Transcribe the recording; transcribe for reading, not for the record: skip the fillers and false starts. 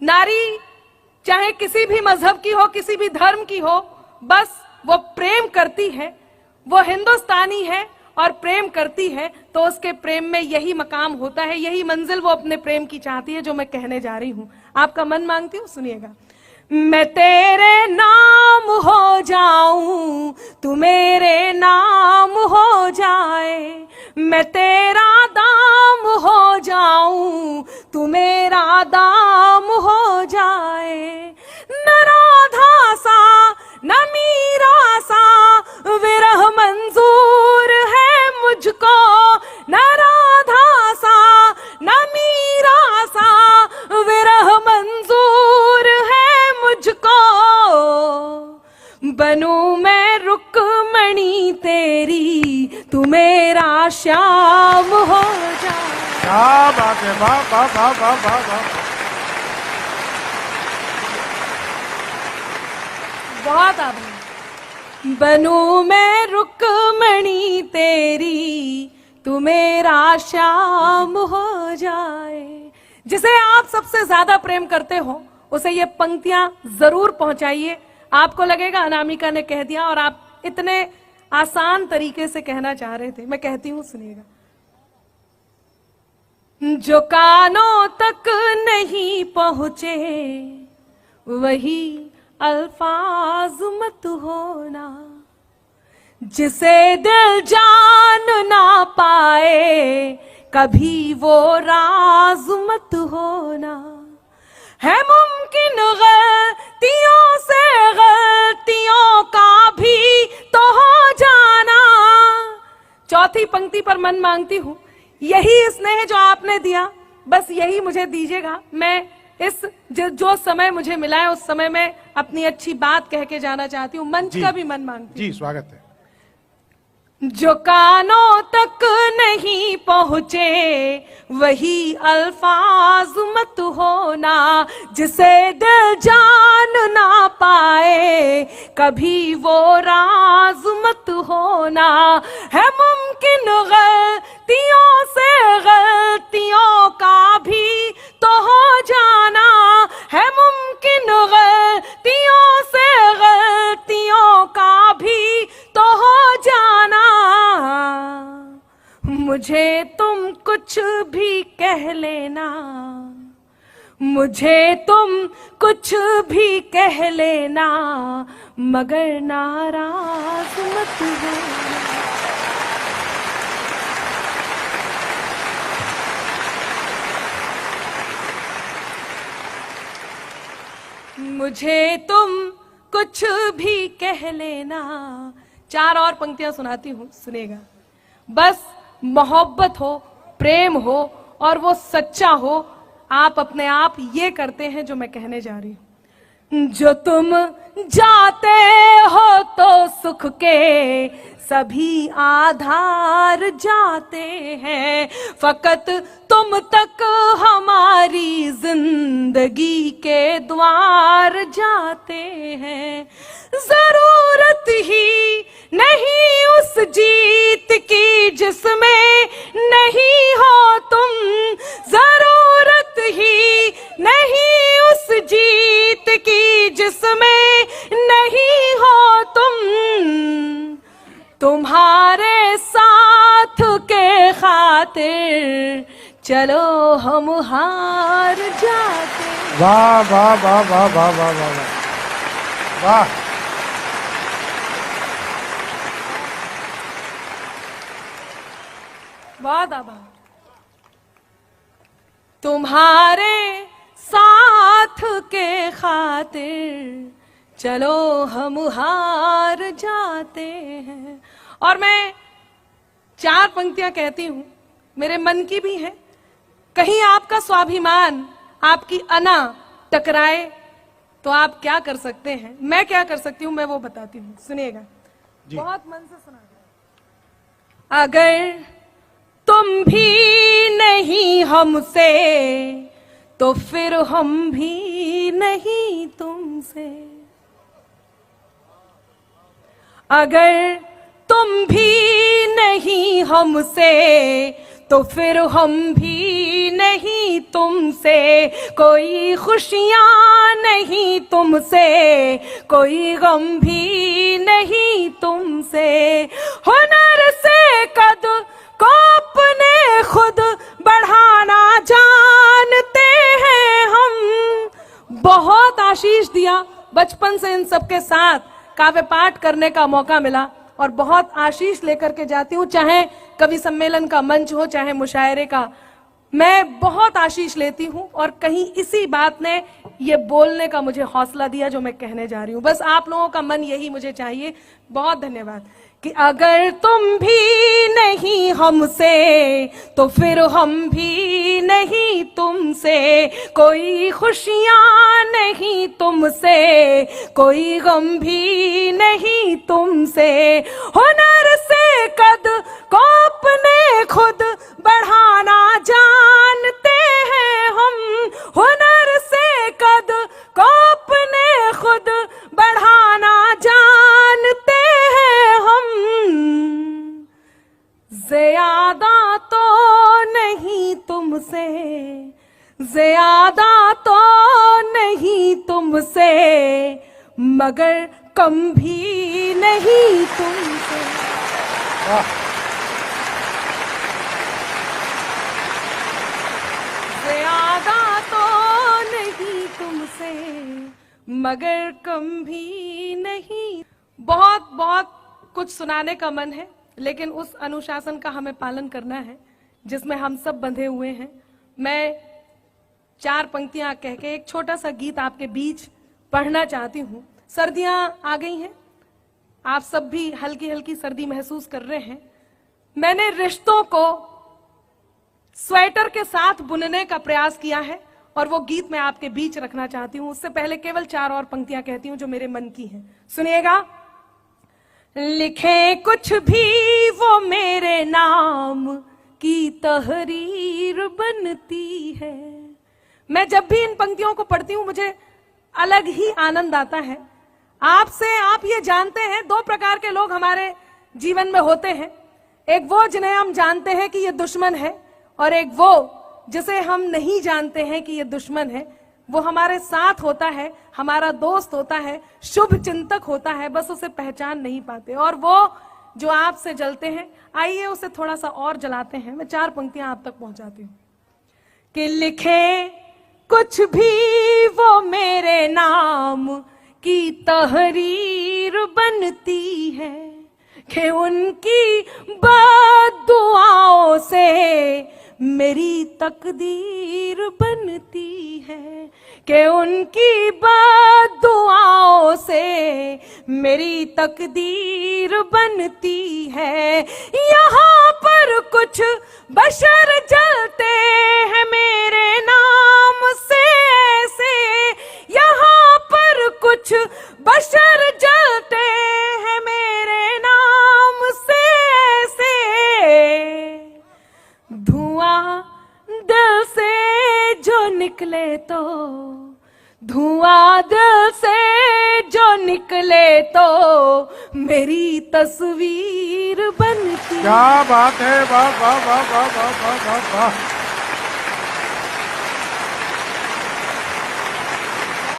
नारी चाहे किसी भी मजहब की हो, किसी भी धर्म की हो, बस वो प्रेम करती है, वो हिंदुस्तानी है और प्रेम करती है, तो उसके प्रेम में यही मकाम होता है, यही मंजिल वो अपने प्रेम की चाहती है, जो मैं कहने जा रही हूं। आपका मन मांगती हूं, सुनिएगा। मैं तेरे नाम हो जाऊं, तू मेरे नाम हो जाए, मैं तेरा दाम हो जाऊं, तू मेरा दाम हो जाए। न राधा सा न मीरा सा विरह मंजूर है मुझको, न राधा सा न मीरा सा विरह मंजूर है मुझको। बनूं मैं रुक्मणी तेरी, तू मेरा श्याम हो जाए। क्या बात है, वाह वाह वाह वाह वाह वाह। बहुत आभार। बनूं मैं रुक्मणी तेरी, तू मेरा श्याम हो जाए। जिसे आप सबसे ज्यादा प्रेम करते हो उसे ये पंक्तियां जरूर पहुंचाइए। आपको लगेगा अनामिका ने कह दिया, और आप इतने आसान तरीके से कहना चाह रहे थे। मैं कहती हूं, सुनिएगा। जो कानों तक नहीं पहुंचे वही अल्फाज मत होना, जिसे दिल जान ना पाए कभी वो राज मत होना। है मुमकिन गलतियों से गलतियों का भी तो हो जाना। चौथी पंक्ति पर मन मांगती हूं, यही स्नेह जो आपने दिया, बस यही मुझे दीजिएगा। मैं इस जो समय मुझे मिला है उस समय में अपनी अच्छी बात कह के जाना चाहती हूँ। मंच का भी मन मांगती हूँ। जी, स्वागत है। जो कानों तक नहीं पहुंचे वही अल्फाज मत होना, जिसे दिल जान ना पाए कभी वो राज मत होना। है मुमकिन गलतियों से गलतियों का भी तो हो जाना, है मुमकिन गलतियों से गलतियों का भी तो हो जाना। मुझे तुम कुछ भी कह लेना, मुझे तुम कुछ भी कह लेना, मगर नाराज मत होना। मुझे तुम कुछ भी कह लेना। चार और पंक्तियां सुनाती हूं, सुनेगा। बस मोहब्बत हो, प्रेम हो और वो सच्चा हो। आप अपने आप ये करते हैं जो मैं कहने जा रही हूं। जो तुम जाते हो तो सुख के सभी आधार जाते हैं, फकत तुम तक हमारी जिंदगी के द्वार जाते हैं। जरूरत ही नहीं उस जीत की जिसमें नहीं हो तुम, जरूरत ही नहीं उस जीत की जिसमें नहीं हो तुम। तुम्हारे साथ के खातिर चलो हम हार जाते। वाह वाह वाह वाह वाह वाह वाह वाह। बहुत आभार। तुम्हारे साथ के खातिर चलो हम हार जाते हैं। और मैं चार पंक्तियां कहती हूं, मेरे मन की भी है। कहीं आपका स्वाभिमान, आपकी अना टकराए तो आप क्या कर सकते हैं, मैं क्या कर सकती हूं, मैं वो बताती हूं। सुनिएगा, बहुत मन से सुना। अगर तुम भी नहीं हमसे तो फिर हम भी नहीं तुमसे। अगर तुम भी नहीं हमसे तो फिर हम भी नहीं तुमसे, कोई खुशियां नहीं तुमसे, कोई गम भी नहीं तुमसे। हुनर से कद को अपने खुद बढ़ाना जानते हैं हम। बहुत आशीष दिया, बचपन से इन सबके साथ काव्य पाठ करने का मौका मिला और बहुत आशीष लेकर के जाती हूँ, चाहे कवि सम्मेलन का मंच हो, चाहे मुशायरे का। मैं बहुत आशीष लेती हूँ और कहीं इसी बात ने ये बोलने का मुझे हौसला दिया जो मैं कहने जा रही हूँ। बस आप लोगों का मन यही मुझे चाहिए। बहुत धन्यवाद। कि अगर तुम भी नहीं हमसे तो फिर हम भी नहीं तुमसे, कोई खुशियां नहीं तुमसे, कोई गम भी नहीं तुमसे। हुनर से कद को अपने खुद बढ़ाना जानते हैं हम, हुनर से कद को अपने खुद बढ़ाना जानते हैं हम। ज्यादा तो नहीं तुमसे, ज्यादा तो नहीं तुमसे, मगर कम भी नहीं तुमसे। ज्यादा तो नहीं तुमसे, मगर कम भी नहीं। बहुत बहुत कुछ सुनाने का मन है, लेकिन उस अनुशासन का हमें पालन करना है जिसमें हम सब बंधे हुए हैं। मैं 4 पंक्तियां कह के एक छोटा सा गीत आपके बीच पढ़ना चाहती हूँ। सर्दियां आ गई हैं, आप सब भी हल्की हल्की सर्दी महसूस कर रहे हैं। मैंने रिश्तों को स्वेटर के साथ बुनने का प्रयास किया है और वो गीत मैं आपके बीच रखना चाहती हूँ। उससे पहले केवल 4 और पंक्तियां कहती हूँ जो मेरे मन की हैं। सुनिएगा। लिखे कुछ भी वो मेरे नाम की तहरीर बनती है। मैं जब भी इन पंक्तियों को पढ़ती हूं मुझे अलग ही आनंद आता है। आपसे आप ये जानते हैं 2 प्रकार के लोग हमारे जीवन में होते हैं। एक वो जिन्हें हम जानते हैं कि ये दुश्मन है, और एक वो जिसे हम नहीं जानते हैं कि ये दुश्मन है। वो हमारे साथ होता है, हमारा दोस्त होता है, शुभ चिंतक होता है, बस उसे पहचान नहीं पाते। और वो जो आपसे जलते हैं, आइए उसे थोड़ा सा और जलाते हैं। मैं 4 पंक्तियां आप तक पहुंचाती हूं। कि लिखे कुछ भी वो मेरे नाम की तहरीर बनती है, कि उनकी बद्दुआओं से मेरी तकदीर बनती है, कि उनकी बद्दुआओं से मेरी तकदीर बनती है। यहाँ पर कुछ बशर जलते हैं मेरे नाम से ऐसे, यहाँ पर कुछ बशर जलते हैं मेरे नाम से ऐसे। धुआं दिल से जो निकले तो, धुआं दिल से जो निकले तो मेरी तस्वीर बनती। क्या बात है, वाह वाह वाह वाह वाह वाह वाह।